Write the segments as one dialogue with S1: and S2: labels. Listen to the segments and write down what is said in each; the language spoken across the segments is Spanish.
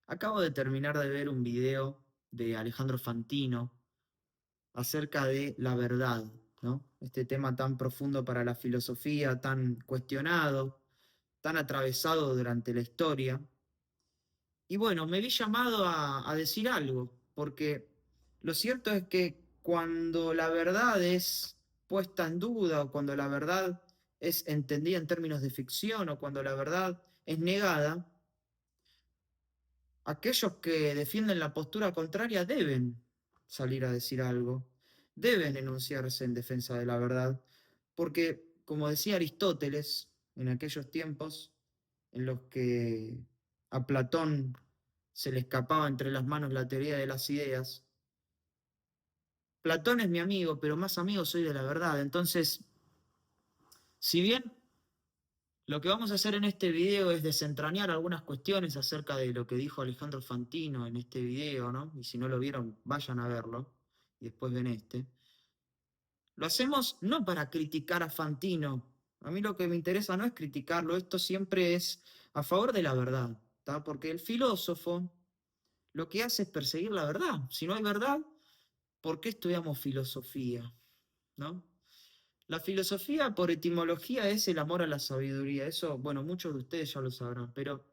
S1: Acabo de terminar de ver un video de Alejandro Fantino acerca de la verdad, ¿no? Este tema tan profundo para la filosofía, tan cuestionado, tan atravesado durante la historia. Y bueno, me vi llamado a decir algo, porque lo cierto es que cuando la verdad es puesta en duda, o cuando la verdad es entendida en términos de ficción, o cuando la verdad es negada, aquellos que defienden la postura contraria deben salir a decir algo, deben enunciarse en defensa de la verdad, porque, como decía Aristóteles, en aquellos tiempos en los que a Platón se le escapaba entre las manos la teoría de las ideas, Platón es mi amigo, pero más amigo soy de la verdad. Entonces, si bien lo que vamos a hacer en este video es desentrañar algunas cuestiones acerca de lo que dijo Alejandro Fantino en este video, ¿no? Y si no lo vieron, vayan a verlo y después ven este. Lo hacemos no para criticar a Fantino. A mí lo que me interesa no es criticarlo, esto siempre es a favor de la verdad, ¿tá? Porque el filósofo lo que hace es perseguir la verdad. Si no hay verdad, ¿por qué estudiamos filosofía? ¿No? La filosofía, por etimología, es el amor a la sabiduría. Eso, bueno, muchos de ustedes ya lo sabrán, pero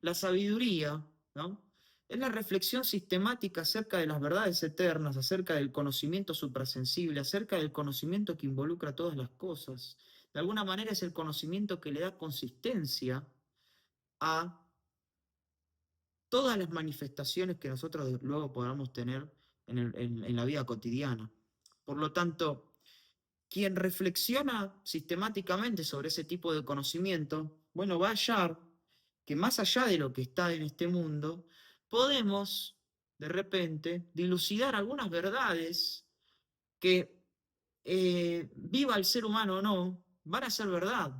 S1: la sabiduría, ¿no? Es la reflexión sistemática acerca de las verdades eternas, acerca del conocimiento suprasensible, acerca del conocimiento que involucra todas las cosas. De alguna manera es el conocimiento que le da consistencia a todas las manifestaciones que nosotros luego podamos tener en la vida cotidiana. Por lo tanto, quien reflexiona sistemáticamente sobre ese tipo de conocimiento, bueno, va a hallar que más allá de lo que está en este mundo, podemos, de repente, dilucidar algunas verdades que, viva el ser humano o no, van a ser verdad.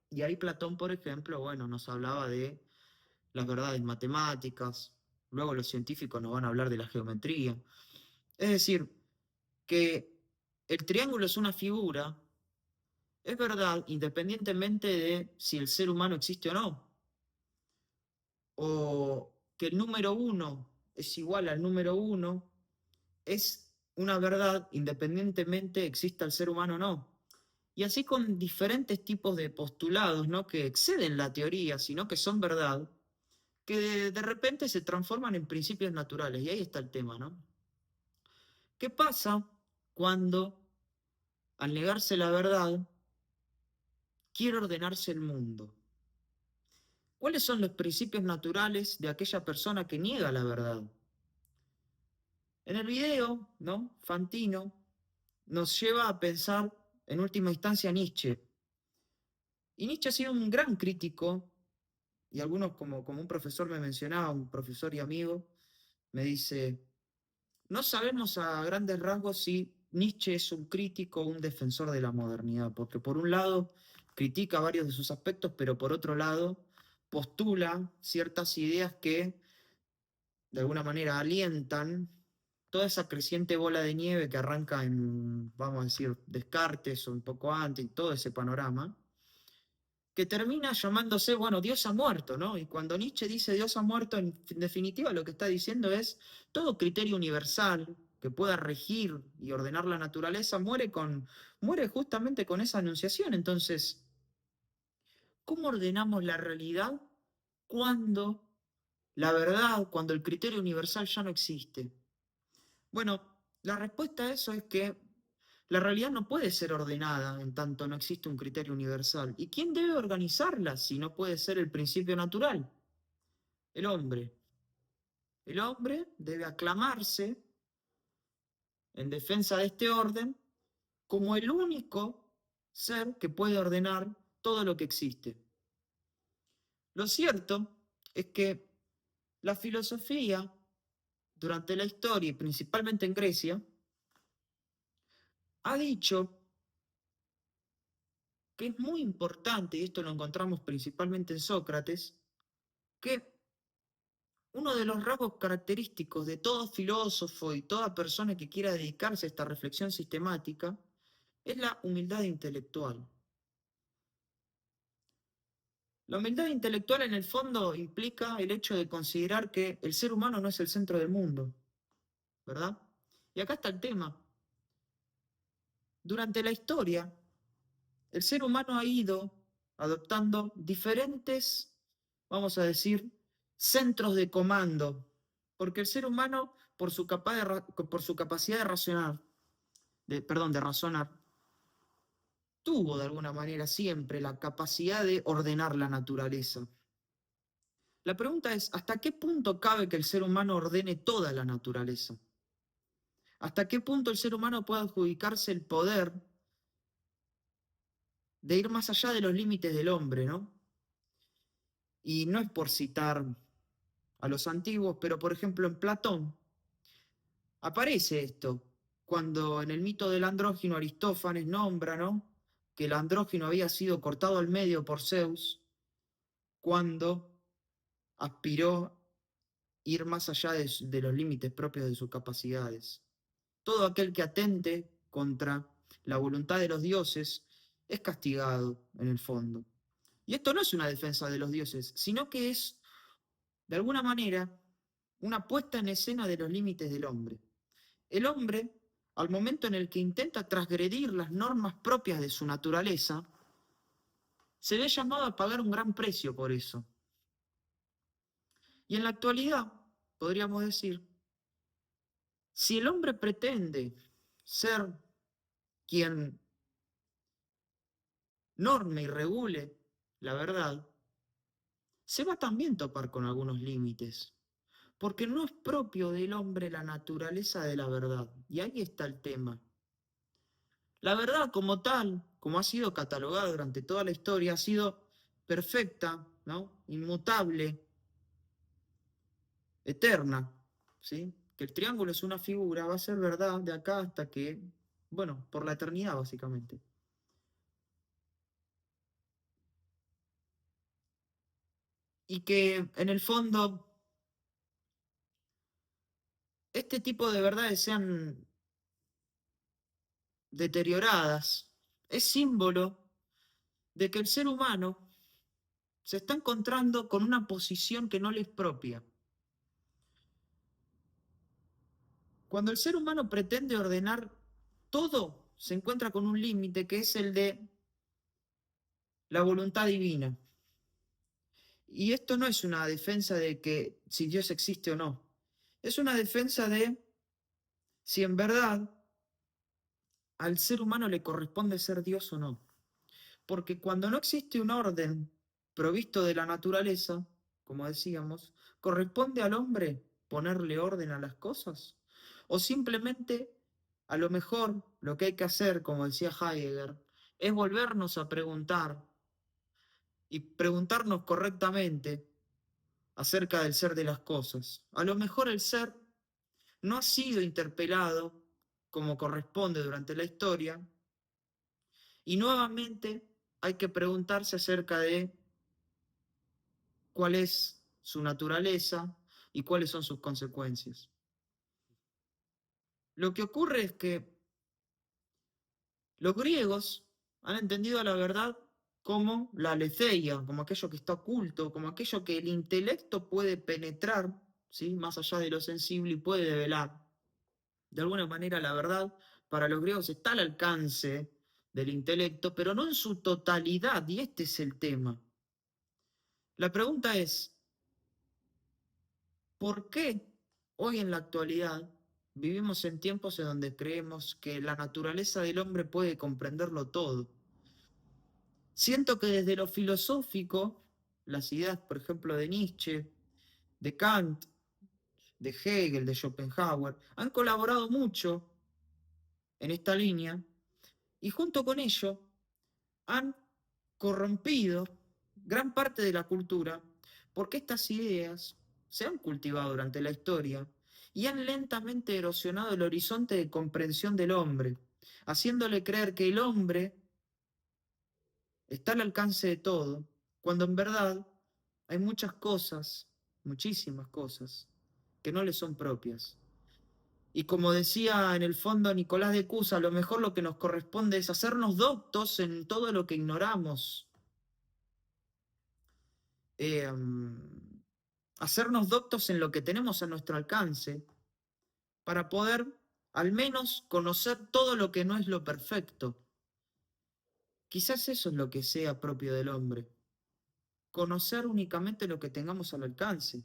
S1: Y ahí Platón, por ejemplo, bueno, nos hablaba de las verdades matemáticas, luego los científicos nos van a hablar de la geometría. Es decir, que el triángulo es una figura, es verdad, independientemente de si el ser humano existe o no, o que el número uno es igual al número uno, es una verdad independientemente exista el ser humano o no. Y así con diferentes tipos de postulados, ¿no? Que exceden la teoría, sino que son verdad, que de repente se transforman en principios naturales. Y ahí está el tema, ¿no? ¿Qué pasa cuando, al negarse la verdad, quiere ordenarse el mundo? ¿Cuáles son los principios naturales de aquella persona que niega la verdad? En el video, ¿no? Fantino nos lleva a pensar en última instancia a Nietzsche. Y Nietzsche ha sido un gran crítico, y algunos, como un profesor me mencionaba, un profesor y amigo, me dice, no sabemos a grandes rasgos si Nietzsche es un crítico o un defensor de la modernidad, porque por un lado critica varios de sus aspectos, pero por otro lado postula ciertas ideas que de alguna manera alientan toda esa creciente bola de nieve que arranca en, vamos a decir, Descartes o un poco antes, y todo ese panorama, que termina llamándose, bueno, Dios ha muerto, ¿no? Y cuando Nietzsche dice Dios ha muerto, en definitiva lo que está diciendo es todo criterio universal que pueda regir y ordenar la naturaleza muere justamente con esa anunciación. Entonces, ¿cómo ordenamos la realidad cuando la verdad, cuando el criterio universal ya no existe? Bueno, la respuesta a eso es que la realidad no puede ser ordenada en tanto no existe un criterio universal. ¿Y quién debe organizarla si no puede ser el principio natural? El hombre. El hombre debe aclamarse en defensa de este orden como el único ser que puede ordenar todo lo que existe. Lo cierto es que la filosofía, durante la historia y principalmente en Grecia, ha dicho que es muy importante, y esto lo encontramos principalmente en Sócrates, que uno de los rasgos característicos de todo filósofo y toda persona que quiera dedicarse a esta reflexión sistemática es la humildad intelectual. La humildad intelectual en el fondo implica el hecho de considerar que el ser humano no es el centro del mundo, ¿verdad? Y acá está el tema. Durante la historia, el ser humano ha ido adoptando diferentes, vamos a decir, centros de comando, porque el ser humano, por su capacidad de razonar, de razonar, tuvo de alguna manera siempre la capacidad de ordenar la naturaleza. La pregunta es, ¿hasta qué punto cabe que el ser humano ordene toda la naturaleza? ¿Hasta qué punto el ser humano puede adjudicarse el poder de ir más allá de los límites del hombre, ¿no? Y no es por citar a los antiguos, pero por ejemplo en Platón aparece esto, cuando en el mito del andrógino Aristófanes nombra, ¿no?, que el andrógino había sido cortado al medio por Zeus cuando aspiró ir más allá de los límites propios de sus capacidades. Todo aquel que atente contra la voluntad de los dioses es castigado en el fondo. Y esto no es una defensa de los dioses, sino que es, de alguna manera, una puesta en escena de los límites del hombre. El hombre, al momento en el que intenta transgredir las normas propias de su naturaleza, se ve llamado a pagar un gran precio por eso. Y en la actualidad, podríamos decir, si el hombre pretende ser quien norme y regule la verdad, se va también a topar con algunos límites, porque no es propio del hombre la naturaleza de la verdad. Y ahí está el tema. La verdad como tal, como ha sido catalogada durante toda la historia, ha sido perfecta, ¿no?, inmutable, eterna, ¿sí? Que el triángulo es una figura, va a ser verdad de acá hasta que, bueno, por la eternidad básicamente. Y que en el fondo este tipo de verdades sean deterioradas es símbolo de que el ser humano se está encontrando con una posición que no le es propia. Cuando el ser humano pretende ordenar todo, se encuentra con un límite que es el de la voluntad divina. Y esto no es una defensa de que si Dios existe o no. Es una defensa de si en verdad al ser humano le corresponde ser Dios o no. Porque cuando no existe un orden provisto de la naturaleza, como decíamos, ¿corresponde al hombre ponerle orden a las cosas? O simplemente, a lo mejor, lo que hay que hacer, como decía Heidegger, es volvernos a preguntar y preguntarnos correctamente acerca del ser de las cosas. A lo mejor el ser no ha sido interpelado como corresponde durante la historia y nuevamente hay que preguntarse acerca de cuál es su naturaleza y cuáles son sus consecuencias. Lo que ocurre es que los griegos han entendido a la verdad como la aletheia, como aquello que está oculto, como aquello que el intelecto puede penetrar, ¿sí?, más allá de lo sensible y puede develar. De alguna manera la verdad para los griegos está al alcance del intelecto, pero no en su totalidad, y este es el tema. La pregunta es, ¿por qué hoy en la actualidad vivimos en tiempos en donde creemos que la naturaleza del hombre puede comprenderlo todo? Siento que desde lo filosófico, las ideas, por ejemplo, de Nietzsche, de Kant, de Hegel, de Schopenhauer, han colaborado mucho en esta línea y junto con ello han corrompido gran parte de la cultura porque estas ideas se han cultivado durante la historia y han lentamente erosionado el horizonte de comprensión del hombre, haciéndole creer que el hombre está al alcance de todo, cuando en verdad hay muchas cosas, muchísimas cosas, que no le son propias. Y como decía en el fondo Nicolás de Cusa, a lo mejor lo que nos corresponde es hacernos doctos en todo lo que ignoramos. eh, hacernos doctos en lo que tenemos a nuestro alcance para poder al menos conocer todo lo que no es lo perfecto. Quizás eso es lo que sea propio del hombre, conocer únicamente lo que tengamos al alcance.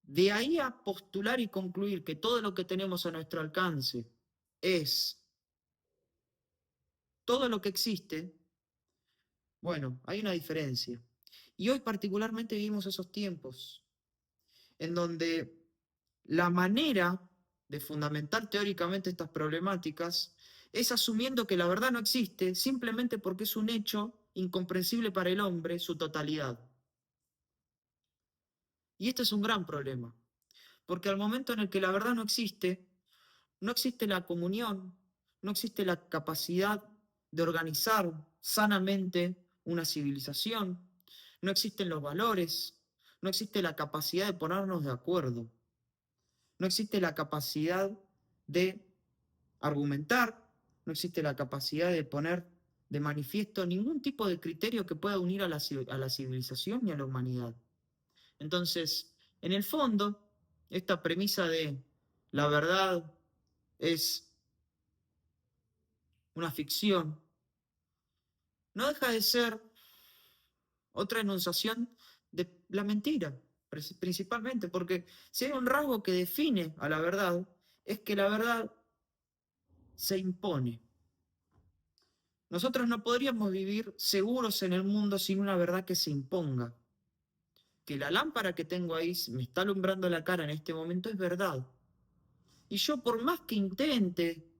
S1: De ahí a postular y concluir que todo lo que tenemos a nuestro alcance es todo lo que existe, bueno, hay una diferencia. Y hoy particularmente vivimos esos tiempos en donde la manera de fundamentar teóricamente estas problemáticas es asumiendo que la verdad no existe simplemente porque es un hecho incomprensible para el hombre su totalidad. Y este es un gran problema, porque al momento en el que la verdad no existe, no existe la comunión, no existe la capacidad de organizar sanamente una civilización, no existen los valores, no existe la capacidad de ponernos de acuerdo, no existe la capacidad de argumentar, no existe la capacidad de poner de manifiesto ningún tipo de criterio que pueda unir a la civilización y a la humanidad. Entonces, en el fondo, esta premisa de la verdad es una ficción, no deja de ser otra enunciación de la mentira, principalmente, porque si hay un rasgo que define a la verdad, es que la verdad se impone. Nosotros no podríamos vivir seguros en el mundo sin una verdad que se imponga. Que la lámpara que tengo ahí me está alumbrando la cara en este momento es verdad. Y yo por más que intente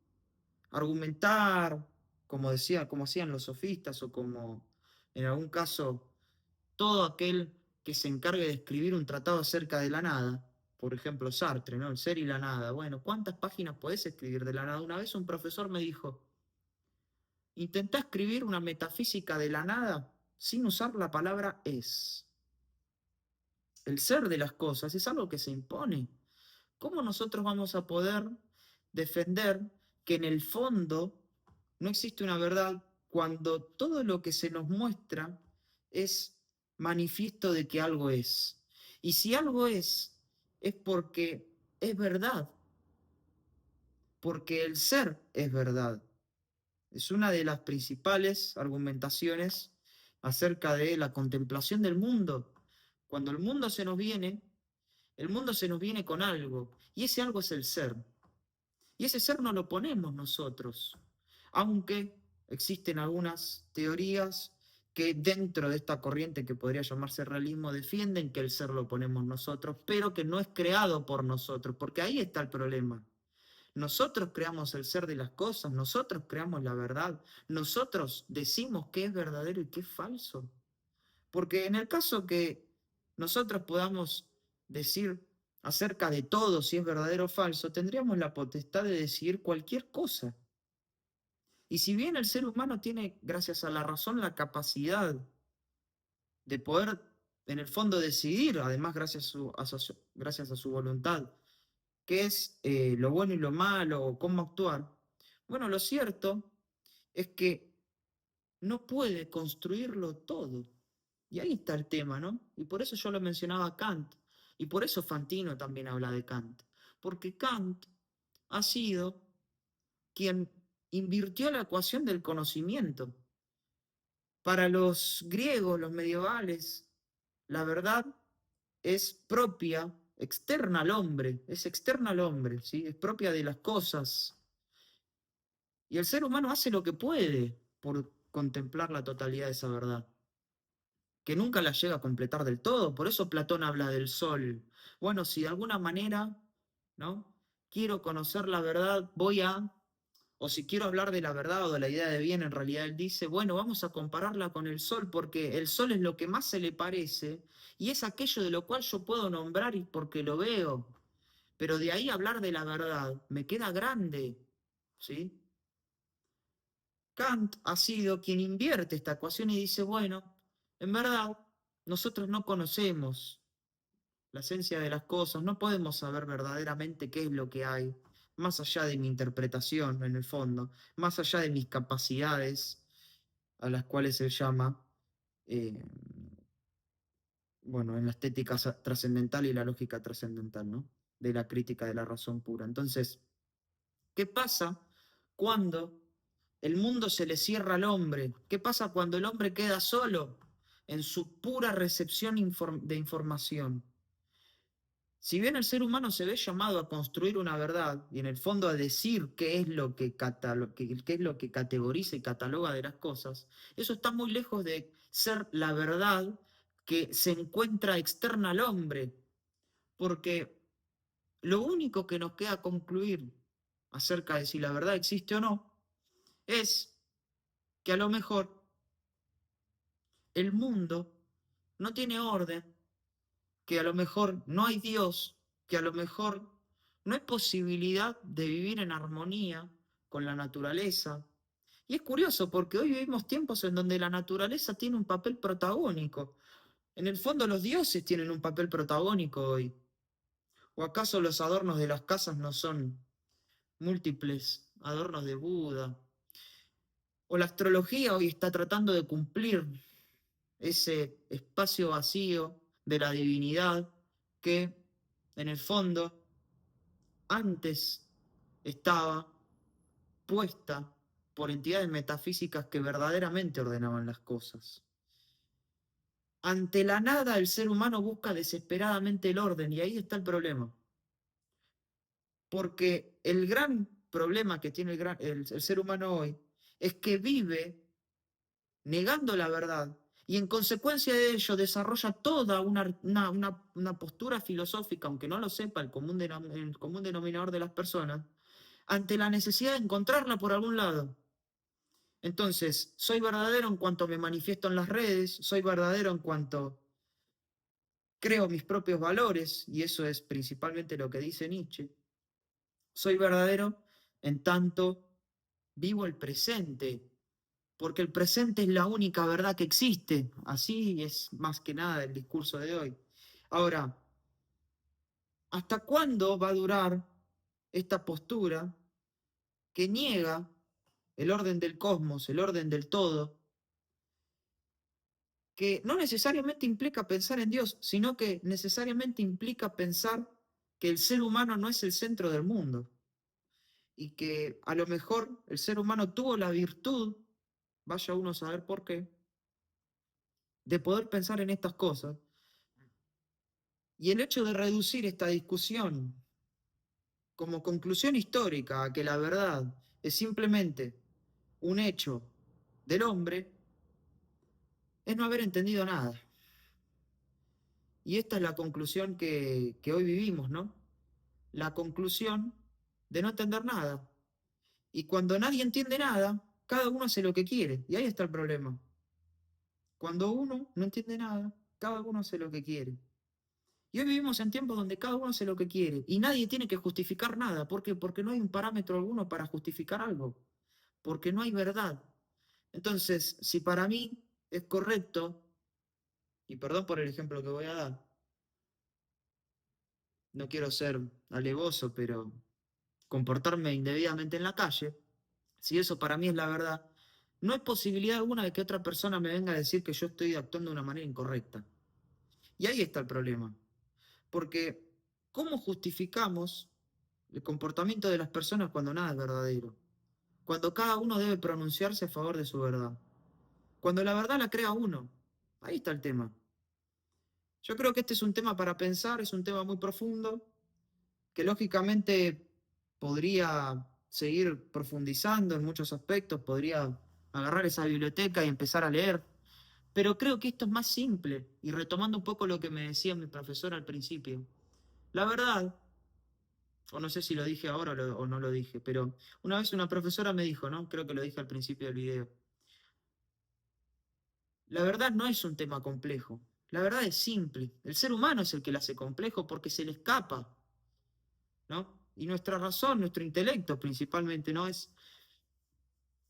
S1: argumentar, como decía, como hacían los sofistas o como en algún caso todo aquel que se encargue de escribir un tratado acerca de la nada, por ejemplo Sartre, ¿no? El ser y la nada. Bueno, ¿cuántas páginas podés escribir de la nada? Una vez un profesor me dijo, intentá escribir una metafísica de la nada sin usar la palabra es. El ser de las cosas es algo que se impone. ¿Cómo nosotros vamos a poder defender que en el fondo no existe una verdad cuando todo lo que se nos muestra es manifiesto de que algo es? Y si algo es porque es verdad, porque el ser es verdad. Es una de las principales argumentaciones acerca de la contemplación del mundo. Cuando el mundo se nos viene con algo, y ese algo es el ser. Y ese ser no lo ponemos nosotros, aunque existen algunas teorías que dentro de esta corriente que podría llamarse realismo defienden que el ser lo ponemos nosotros, pero que no es creado por nosotros, porque ahí está el problema. Nosotros creamos el ser de las cosas, nosotros creamos la verdad, nosotros decimos qué es verdadero y qué es falso. Porque en el caso que nosotros podamos decir acerca de todo si es verdadero o falso, tendríamos la potestad de decidir cualquier cosa. Y si bien el ser humano tiene, gracias a la razón, la capacidad de poder, en el fondo, decidir, además gracias a su voluntad, qué es lo bueno y lo malo, o cómo actuar, bueno, lo cierto es que no puede construirlo todo. Y ahí está el tema, ¿no? Y por eso yo lo mencionaba a Kant. Y por eso Fantino también habla de Kant. Porque Kant ha sido quien invirtió la ecuación del conocimiento. Para los griegos, los medievales, la verdad es propia, externa al hombre, es externa al hombre, ¿sí? Es propia de las cosas. Y el ser humano hace lo que puede por contemplar la totalidad de esa verdad, que nunca la llega a completar del todo. Por eso Platón habla del sol. Bueno, si de alguna manera, ¿no? Quiero conocer la verdad, o si quiero hablar de la verdad o de la idea de bien, en realidad él dice, bueno, vamos a compararla con el sol, porque el sol es lo que más se le parece y es aquello de lo cual yo puedo nombrar y porque lo veo. Pero de ahí hablar de la verdad me queda grande, ¿sí? Kant ha sido quien invierte esta ecuación y dice, bueno, en verdad, nosotros no conocemos la esencia de las cosas, no podemos saber verdaderamente qué es lo que hay, más allá de mi interpretación, en el fondo, más allá de mis capacidades, a las cuales él llama eh, bueno, en la estética trascendental y la lógica trascendental, ¿no? De la crítica de la razón pura. Entonces, ¿qué pasa cuando el mundo se le cierra al hombre? ¿Qué pasa cuando el hombre queda solo en su pura recepción de información? Si bien el ser humano se ve llamado a construir una verdad y en el fondo a decir qué es lo que, qué es lo que categoriza y cataloga de las cosas, eso está muy lejos de ser la verdad que se encuentra externa al hombre, porque lo único que nos queda concluir acerca de si la verdad existe o no es que a lo mejor el mundo no tiene orden, que a lo mejor no hay Dios, que a lo mejor no hay posibilidad de vivir en armonía con la naturaleza. Y es curioso porque hoy vivimos tiempos en donde la naturaleza tiene un papel protagónico. En el fondo los dioses tienen un papel protagónico hoy. ¿O acaso los adornos de las casas no son múltiples adornos de Buda? ¿O la astrología hoy está tratando de cumplir ese espacio vacío de la divinidad que en el fondo antes estaba puesta por entidades metafísicas que verdaderamente ordenaban las cosas? Ante la nada el ser humano busca desesperadamente el orden y ahí está el problema. Porque el gran problema que tiene el ser humano hoy es que vive negando la verdad y en consecuencia de ello desarrolla toda una postura filosófica, aunque no lo sepa el común denominador de las personas, ante la necesidad de encontrarla por algún lado. Entonces, soy verdadero en cuanto me manifiesto en las redes, soy verdadero en cuanto creo mis propios valores, y eso es principalmente lo que dice Nietzsche. Soy verdadero en tanto vivo el presente, porque el presente es la única verdad que existe. Así es más que nada el discurso de hoy. Ahora, ¿hasta cuándo va a durar esta postura que niega el orden del cosmos, el orden del todo, que no necesariamente implica pensar en Dios, sino que necesariamente implica pensar que el ser humano no es el centro del mundo y que a lo mejor el ser humano tuvo la virtud, vaya uno a saber por qué, de poder pensar en estas cosas? Y el hecho de reducir esta discusión como conclusión histórica a que la verdad es simplemente un hecho del hombre es no haber entendido nada. Y esta es la conclusión que hoy vivimos, ¿no? La conclusión de no entender nada. Y cuando nadie entiende nada, cada uno hace lo que quiere. Y ahí está el problema. Cuando uno no entiende nada, cada uno hace lo que quiere. Y hoy vivimos en tiempos donde cada uno hace lo que quiere y nadie tiene que justificar nada. ¿Por qué? Porque no hay un parámetro alguno para justificar algo. Porque no hay verdad. Entonces, si para mí es correcto, y perdón por el ejemplo que voy a dar, no quiero ser alevoso, pero comportarme indebidamente en la calle, si eso para mí es la verdad, no hay posibilidad alguna de que otra persona me venga a decir que yo estoy actuando de una manera incorrecta. Y ahí está el problema. Porque, ¿cómo justificamos el comportamiento de las personas cuando nada es verdadero? Cuando cada uno debe pronunciarse a favor de su verdad. Cuando la verdad la crea uno. Ahí está el tema. Yo creo que este es un tema para pensar, es un tema muy profundo, que lógicamente podría seguir profundizando en muchos aspectos, podría agarrar esa biblioteca y empezar a leer, pero creo que esto es más simple, y retomando un poco lo que me decía mi profesor al principio, la verdad, o no sé si lo dije ahora o no lo dije, pero una vez una profesora me dijo, ¿no? Creo que lo dije al principio del video, la verdad no es un tema complejo, la verdad es simple, el ser humano es el que la hace complejo porque se le escapa, ¿no? Y nuestra razón, nuestro intelecto principalmente, ¿no? Es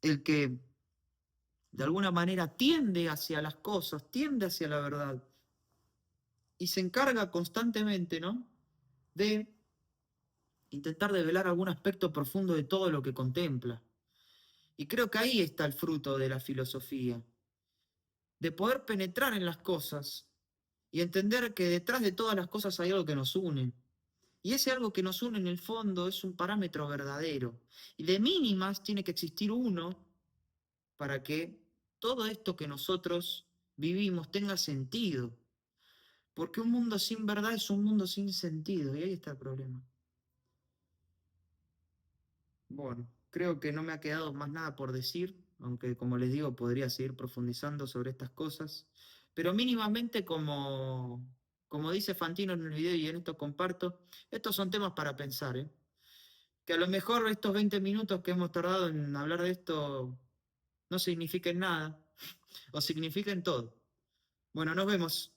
S1: el que de alguna manera tiende hacia las cosas, tiende hacia la verdad y se encarga constantemente, ¿no? De intentar develar algún aspecto profundo de todo lo que contempla. Y creo que ahí está el fruto de la filosofía, de poder penetrar en las cosas y entender que detrás de todas las cosas hay algo que nos une. Y ese algo que nos une en el fondo es un parámetro verdadero. Y de mínimas tiene que existir uno para que todo esto que nosotros vivimos tenga sentido. Porque un mundo sin verdad es un mundo sin sentido. Y ahí está el problema. Bueno, creo que no me ha quedado más nada por decir, aunque como les digo, podría seguir profundizando sobre estas cosas. Pero mínimamente como dice Fantino en el video y en esto comparto, estos son temas para pensar, ¿eh? Que a lo mejor estos 20 minutos que hemos tardado en hablar de esto no signifiquen nada, o signifiquen todo. Bueno, nos vemos.